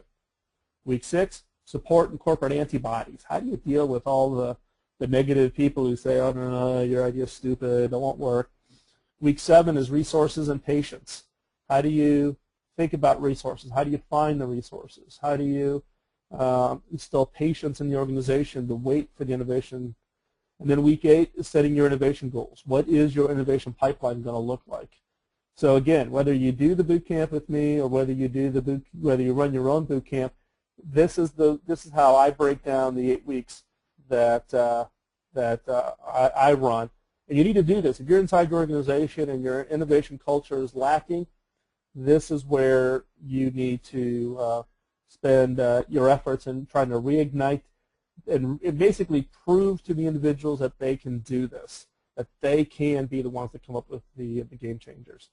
Speaker 2: Week 6, support and corporate antibodies. How do you deal with all the negative people who say, oh, no, your idea's stupid, it won't work? Week 7 is resources and patience. How do you think about resources? How do you find the resources? How do you instill patience in the organization to wait for the innovation? And then week 8 is setting your innovation goals. What is your innovation pipeline going to look like? So again, whether you do the boot camp with me or whether you run your own boot camp, this is how I break down the 8 weeks that I run. And you need to do this. If you're inside your organization and your innovation culture is lacking, this is where you need to spend your efforts in trying to reignite and basically prove to the individuals that they can do this, that they can be the ones that come up with the game changers.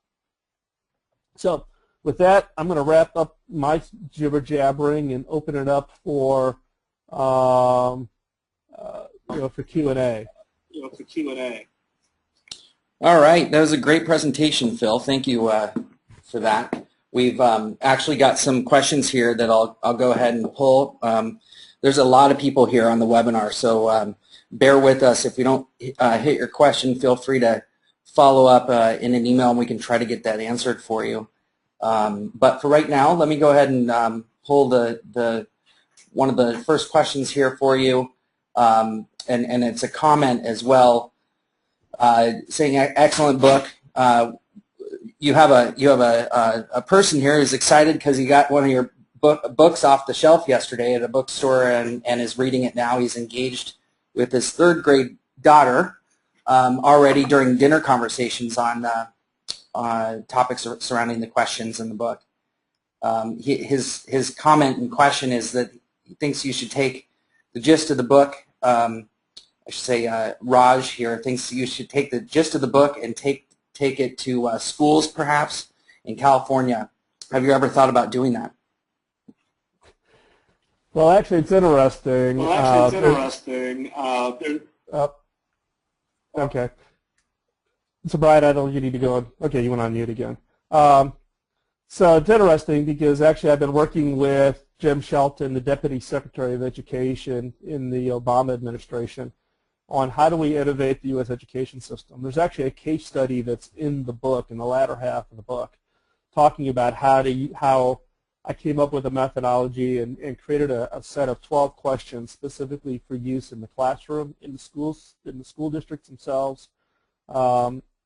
Speaker 2: So with that, I'm going to wrap up my jibber jabbering and open it up for for Q&A.
Speaker 1: All right, that was a great presentation, Phil. Thank you for that. We've actually got some questions here that I'll go ahead and pull. There's a lot of people here on the webinar, so bear with us. If we don't hit your question, feel free to follow up in an email, and we can try to get that answered for you. But for right now, let me go ahead and pull one of the first questions here for you, and it's a comment as well, saying excellent book. You have a person here who's excited because he got one of your books off the shelf yesterday at a bookstore and is reading it now. He's engaged with his third grade daughter already during dinner conversations on topics surrounding the questions in the book. His comment and question is that he thinks you should take the gist of the book. I should say Raj here thinks you should take the gist of the book and take it to schools perhaps in California. Have you ever thought about doing that?
Speaker 2: Well, actually, it's interesting. Okay. So, Brian, I don't. You need to go on. Okay, you went on mute again. So it's interesting because actually I've been working with Jim Shelton, the Deputy Secretary of Education in the Obama administration, on how do we innovate the U.S. education system. There's actually a case study that's in the book, in the latter half of the book, talking about how I came up with a methodology and created a set of 12 questions specifically for use in the classroom, in the schools, in the school districts themselves,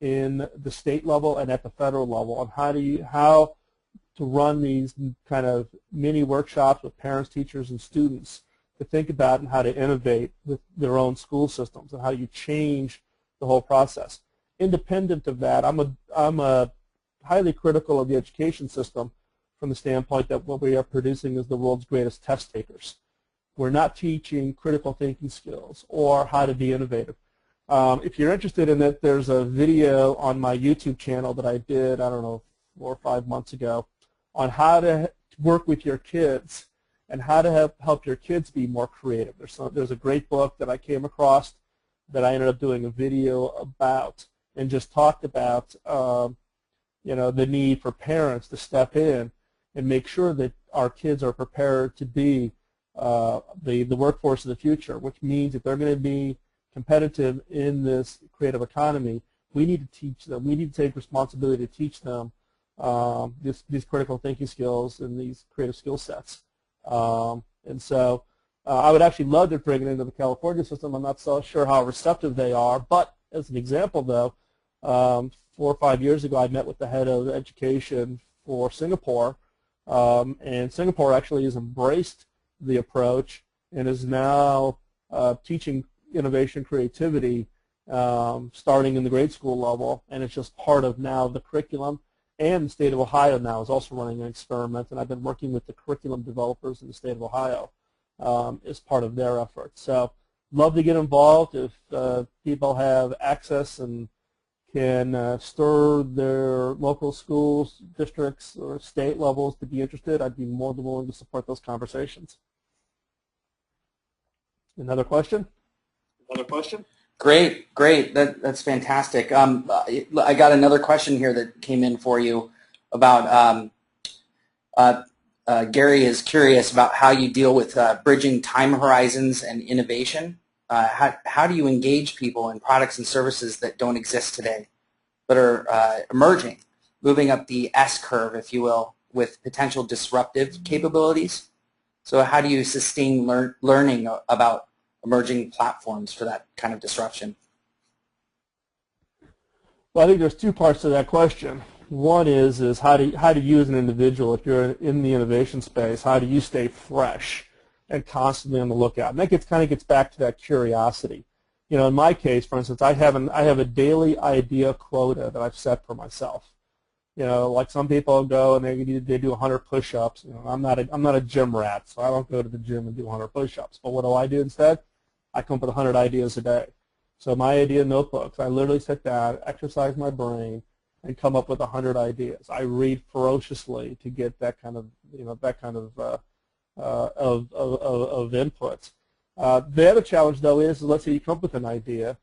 Speaker 2: in the state level and at the federal level, on how to run these kind of mini workshops with parents, teachers, and students to think about and how to innovate with their own school systems and how you change the whole process. Independent of that, I'm a highly critical of the education system from the standpoint that what we are producing is the world's greatest test takers. We're not teaching critical thinking skills or how to be innovative. If you're interested in it, there's a video on my YouTube channel that I did, I don't know, 4 or 5 months ago, on how to work with your kids and how to help your kids be more creative. There's a great book that I came across that I ended up doing a video about and just talked about the need for parents to step in and make sure that our kids are prepared to be the workforce of the future, which means if they're going to be competitive in this creative economy, we need to teach them. We need to take responsibility to teach them these critical thinking skills and these creative skill sets. And so I would actually love to bring it into the California system. I'm not so sure how receptive they are, but as an example, though, 4 or 5 years ago, I met with the head of education for Singapore, and Singapore actually has embraced the approach and is now teaching innovation, creativity, starting in the grade school level, and it's just part of now the curriculum. And the state of Ohio now is also running an experiment, and I've been working with the curriculum developers in the state of Ohio as part of their efforts. So love to get involved if people have access and can stir their local schools, districts, or state levels to be interested. I'd be more than willing to support those conversations. Another question?
Speaker 1: Great. That's fantastic. I got another question here that came in for you about Gary is curious about how you deal with bridging time horizons and innovation. How do you engage people in products and services that don't exist today but are emerging, moving up the S curve, if you will, with potential disruptive capabilities? So how do you sustain learning about emerging platforms for that kind of disruption?
Speaker 2: Well, I think there's 2 parts to that question. One is how do you as an individual, if you're in the innovation space, how do you stay fresh and constantly on the lookout? And that kind of gets back to that curiosity. You know, in my case, for instance, I have a daily idea quota that I've set for myself. You know, like some people go and they do 100 push-ups. You know, I'm not a gym rat, so I don't go to the gym and do 100 push-ups. But what do instead? I come up with 100 ideas a day. So my idea notebooks, I literally sit down, exercise my brain, and come up with 100 ideas. I read ferociously to get that kind of input. The other challenge, though, is let's say you come up with an idea,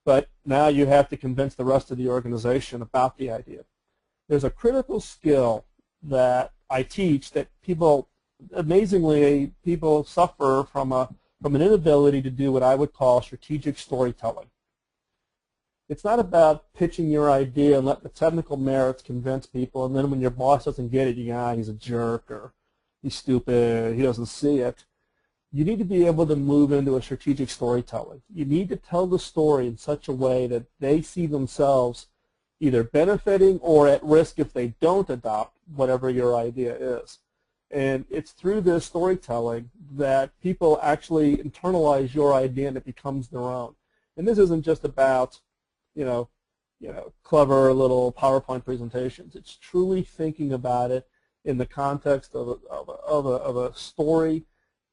Speaker 2: but now you have to convince the rest of the organization about the idea. There's a critical skill that I teach that people, amazingly, people suffer from an inability to do what I would call strategic storytelling. It's not about pitching your idea and letting the technical merits convince people, and then when your boss doesn't get it, you go, he's a jerk, or he's stupid, he doesn't see it. You need to be able to move into a strategic storytelling. You need to tell the story in such a way that they see themselves either benefiting or at risk if they don't adopt whatever your idea is. And it's through this storytelling that people actually internalize your idea and it becomes their own. And this isn't just about, clever little PowerPoint presentations. It's truly thinking about it in the context of a story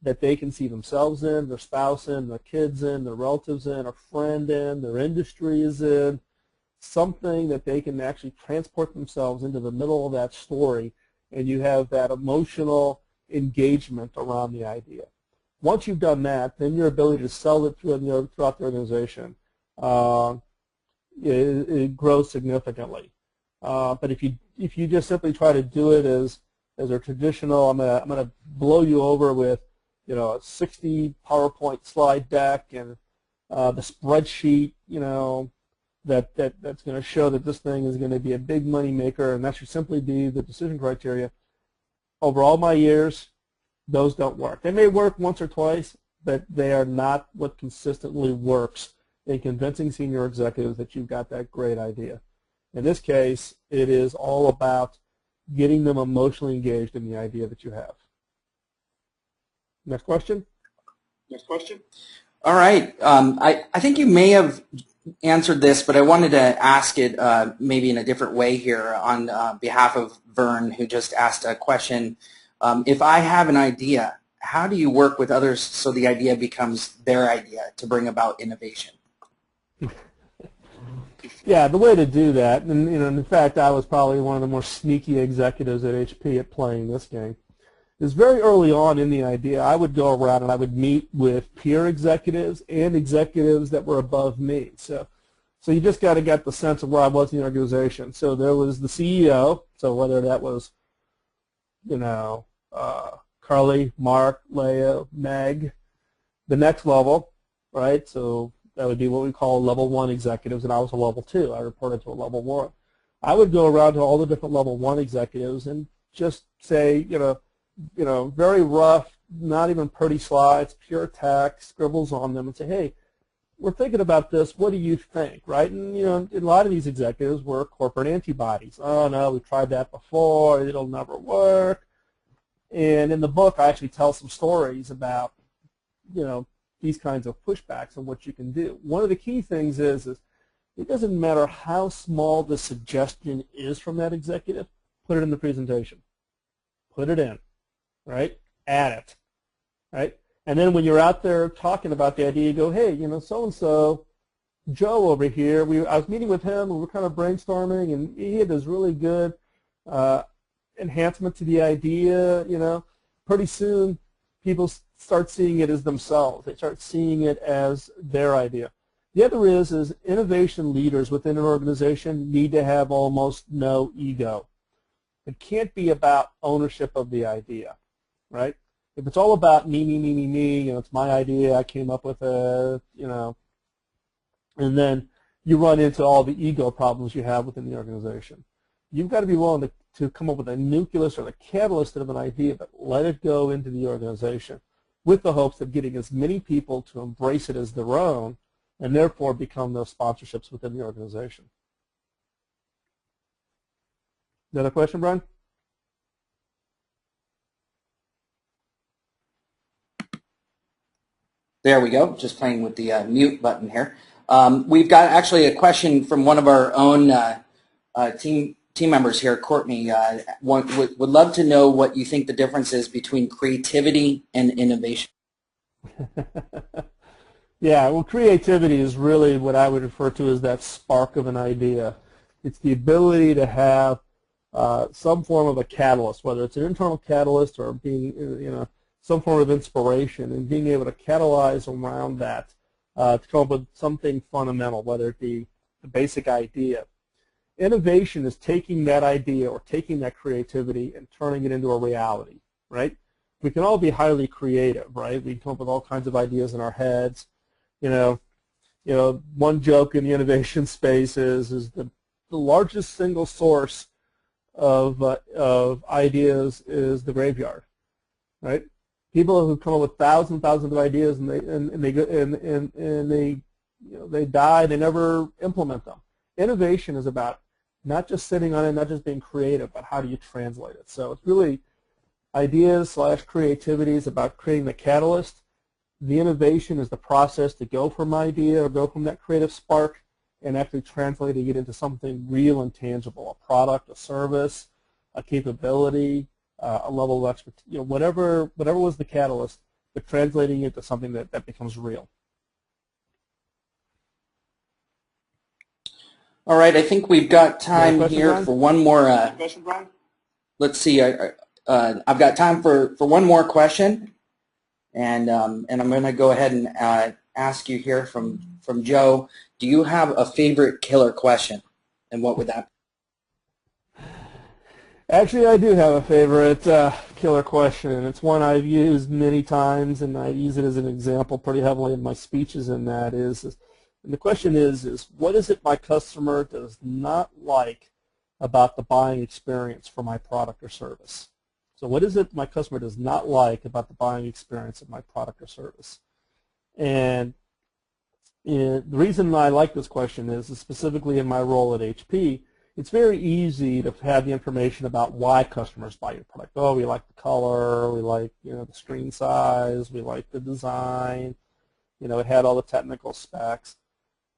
Speaker 2: that they can see themselves in, their spouse in, their kids in, their relatives in, a friend in, their industry is in, something that they can actually transport themselves into the middle of that story, and you have that emotional engagement around the idea. Once you've done that, then your ability to sell it throughout the organization it grows significantly. But if you just simply try to do it as a traditional, I'm gonna blow you over with a 60 PowerPoint slide deck and the spreadsheet that's going to show that this thing is going to be a big money maker, and that should simply be the decision criteria. Over all my years, those don't work. They may work once or twice, but they are not what consistently works in convincing senior executives that you've got that great idea. In this case, it is all about getting them emotionally engaged in the idea that you have. Next question.
Speaker 3: Next question.
Speaker 1: All right. I think you may have answered this, but I wanted to ask it maybe in a different way here on behalf of Vern, who just asked a question. If I have an idea, how do you work with others so the idea becomes their idea to bring about innovation?
Speaker 2: Yeah, the way to do that, and in fact, I was probably one of the more sneaky executives at HP at playing this game, is very early on in the idea, I would go around and I would meet with peer executives and executives that were above me. So you just got to get the sense of where I was in the organization. So there was the CEO, so whether that was, Carly, Mark, Leah, Meg, the next level, right? So that would be what we call level 1 executives, and I was a level 2. I reported to a level 1. I would go around to all the different level 1 executives and just say, very rough, not even pretty slides, pure text, scribbles on them, and say, hey, we're thinking about this. What do you think, right? And, a lot of these executives were corporate antibodies. Oh, no, we've tried that before. It'll never work. And in the book, I actually tell some stories about, these kinds of pushbacks and what you can do. One of the key things is it doesn't matter how small the suggestion is from that executive, put it in the presentation. Put it in. Right? Add it, right? And then when you're out there talking about the idea, you go, hey, so-and-so, Joe over here, I was meeting with him, and we were kind of brainstorming, and he had this really good enhancement to the idea, Pretty soon, people start seeing it as themselves. They start seeing it as their idea. The other is innovation leaders within an organization need to have almost no ego. It can't be about ownership of the idea. Right? If it's all about me, it's my idea, I came up with it, and then you run into all the ego problems you have within the organization. You've got to be willing to come up with a nucleus or the catalyst of an idea, but let it go into the organization with the hopes of getting as many people to embrace it as their own and therefore become those sponsorships within the organization. Another question, Brian?
Speaker 1: There we go, just playing with the mute button here. We've got actually a question from one of our own team members here, Courtney. Would love to know what you think the difference is between creativity and innovation.
Speaker 2: Yeah, well, creativity is really what I would refer to as that spark of an idea. It's the ability to have some form of a catalyst, whether it's an internal catalyst or being, some form of inspiration, and being able to catalyze around that to come up with something fundamental, whether it be the basic idea. Innovation is taking that idea or taking that creativity and turning it into a reality, right? We can all be highly creative, right? We come up with all kinds of ideas in our heads. You know, one joke in the innovation space is the largest single source of ideas is the graveyard, right? People who come up with thousands and thousands of ideas and they die, they never implement them. Innovation is about not just sitting on it, not just being creative, but how do you translate it. So it's really ideas / creativity is about creating the catalyst. The innovation is the process to go from idea or go from that creative spark and actually translating it into something real and tangible, a product, a service, a capability, a level of expertise, whatever was the catalyst, but translating it to something that becomes real.
Speaker 1: All right, I think we've got time here
Speaker 2: Brian?
Speaker 1: for one more.
Speaker 3: Question, Brian?
Speaker 1: Let's see. I've got time for one more question, and I'm going to go ahead and ask you here from Joe. Do you have a favorite killer question, and what would that be?
Speaker 2: Actually, I do have a favorite killer question, and it's one I've used many times, and I use it as an example pretty heavily in my speeches, and that is and the question is what is it my customer does not like about the buying experience for my product or service? So what is it my customer does not like about the buying experience of my product or service? And the reason I like this question is specifically in my role at HP, it's very easy to have the information about why customers buy your product. Oh, we like the color, we like the screen size, we like the design, it had all the technical specs.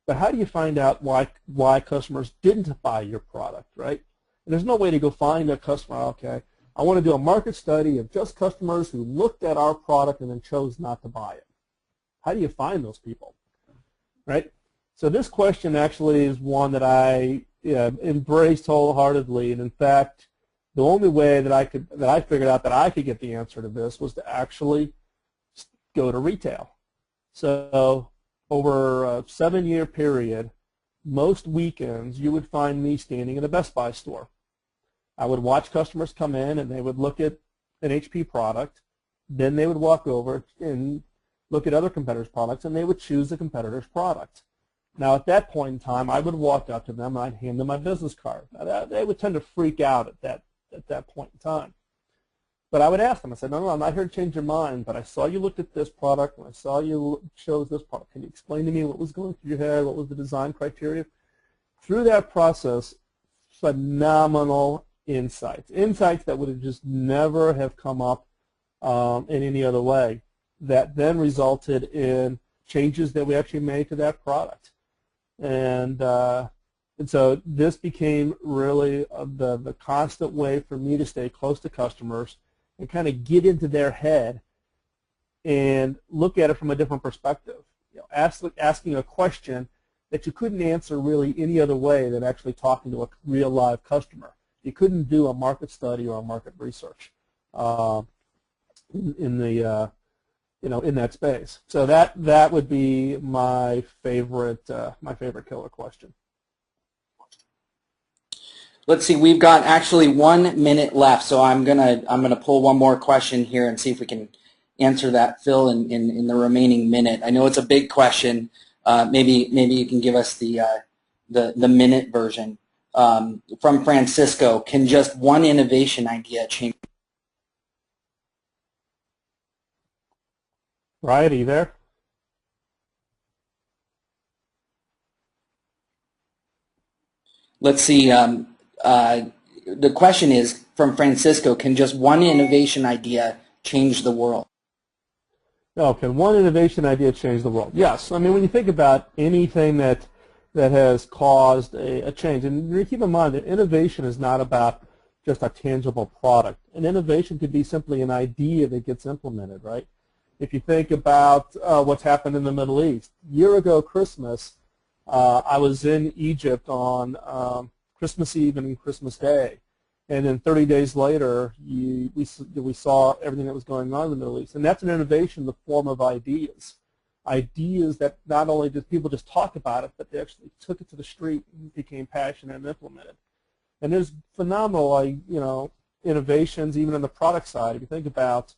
Speaker 2: But how do you find out why customers didn't buy your product, right? And there's no way to go find a customer, okay, I want to do a market study of just customers who looked at our product and then chose not to buy it. How do you find those people, right? So this question actually is one that I embraced wholeheartedly, and in fact, the only way that I figured out that I could get the answer to this was to actually go to retail. So over a 7-year period, most weekends you would find me standing in a Best Buy store. I would watch customers come in and they would look at an HP product, then they would walk over and look at other competitors' products and they would choose the competitor's product. Now at that point in time, I would walk up to them and I'd hand them my business card. Now, they would tend to freak out at that point in time. But I would ask them, I said, no, I'm not here to change your mind, but I saw you looked at this product and I saw you chose this product. Can you explain to me what was going through your head, what was the design criteria? Through that process, phenomenal insights that would have just never have come up in any other way, that then resulted in changes that we actually made to that product. And so this became really the constant way for me to stay close to customers and kind of get into their head and look at it from a different perspective. Asking a question that you couldn't answer really any other way than actually talking to a real live customer. You couldn't do a market study or a market research in that space. So that would be my favorite killer question.
Speaker 1: Let's see, we've got actually 1 minute left, so I'm gonna pull one more question here and see if we can answer that, Phil, in the remaining minute. I know it's a big question. Maybe you can give us the minute version. From Francisco, can just one innovation idea change?
Speaker 2: Right, are you there?
Speaker 1: Let's see. The question is from Francisco, can just one innovation idea change the world?
Speaker 2: No, can one innovation idea change the world? Yes. I mean, when you think about anything that has caused a change, and keep in mind that innovation is not about just a tangible product. An innovation could be simply an idea that gets implemented, right? If you think about what's happened in the Middle East. A year ago Christmas, I was in Egypt on Christmas Eve and Christmas Day. And then 30 days later, we saw everything that was going on in the Middle East. And that's an innovation in the form of ideas. ideas that not only did people just talk about it, but they actually took it to the street and became passionate and implemented. And there's phenomenal, innovations even on the product side. If you think about,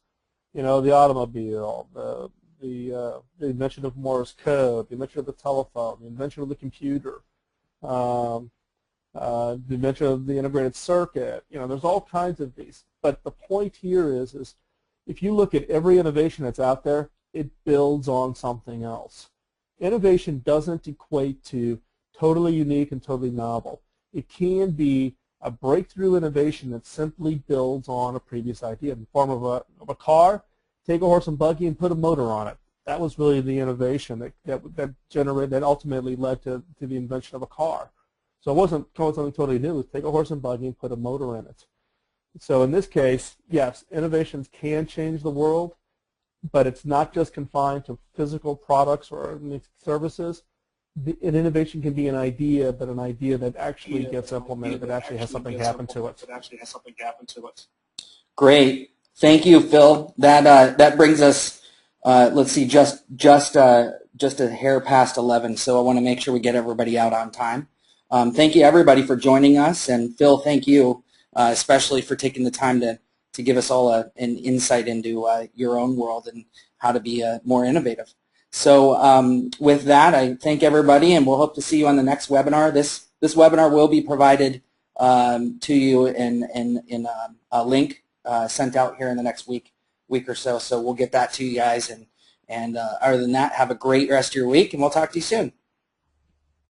Speaker 2: the automobile, the invention of Morse code, the invention of the telephone, the invention of the computer, the invention of the integrated circuit. There's all kinds of these. But the point here is if you look at every innovation that's out there, it builds on something else. Innovation doesn't equate to totally unique and totally novel. It can be a breakthrough innovation that simply builds on a previous idea in the form of a car. Take a horse and buggy and put a motor on it. That was really the innovation that ultimately led to the invention of a car. So it wasn't something totally new. It was take a horse and buggy and put a motor in it. So in this case, yes, innovations can change the world, but it's not just confined to physical products or services. An innovation can be an idea, but an idea that actually gets implemented, that actually has something happen to it.
Speaker 1: Great. Thank you, Phil. That brings us, let's see, just a hair past 11, so I want to make sure we get everybody out on time. Thank you, everybody, for joining us, and Phil, thank you especially for taking the time to give us all an insight into your own world and how to be more innovative. So with that, I thank everybody, and we'll hope to see you on the next webinar. This webinar will be provided to you in a link sent out here in the next week or so. So we'll get that to you guys, and other than that, have a great rest of your week, and we'll talk to you soon.